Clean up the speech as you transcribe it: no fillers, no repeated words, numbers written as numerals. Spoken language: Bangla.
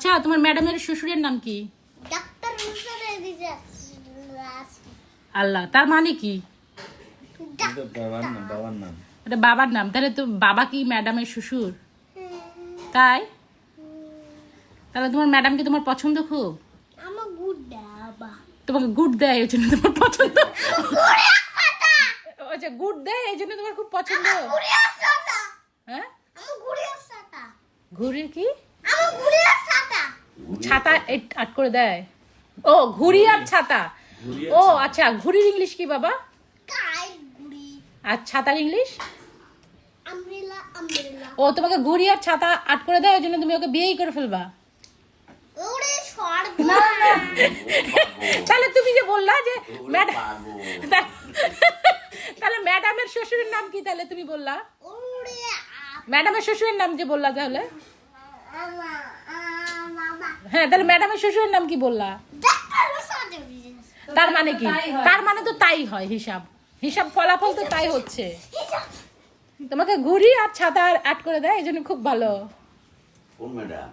আচ্ছা তোমার ম্যাডামের শ্বশুরের নাম কি? ডাক্তার আল্লাহ, তার মানে কি? বাবার নাম। এটা বাবার নাম। তাহলে তো বাবা কি ম্যাডামের শ্বশুর? তাই? তাহলে তোমার ম্যাডাম কি তোমার পছন্দ খুব? আমার গুড বাবা তোমাকে গুড দেয় এই জন্য তোমার পছন্দ? আচ্ছা, গুড দেয় এই জন্য তোমার খুব পছন্দ? হ্যাঁ, ঘুড়ি কি? ছাতা আট করে দেয়। ও, ঘুড়ি আর ছাতা। ও আচ্ছা, ঘুড়ির ইংলিশ কি বাবা? আর ছাতার ইংলিশ? ও, তোমাকে ঘুড়ি আর ছাতা আট করে দেয়, ওই জন্য তুমি ওকে বিয়েই করে ফেলবা? না না, তাহলে তুমি যে বললা যে ম্যাডাম, তাহলে ম্যাডামের শ্বশুরের নাম কি? তাহলে তুমি বললা ম্যাডামের শ্বশুরের নাম যে বললা, তাহলে হ্যাঁ, তাহলে ম্যাডামের শ্বশুরের নাম কি বললা? তার মানে কি? তার মানে তো তাই হয়, হিসাব হিসাব ফলাফল তো তাই হচ্ছে। তোমাকে ঘুড়ি আর ছাতা আট করে দেয় এই জন্য খুব ভালো। কোন ম্যাডাম?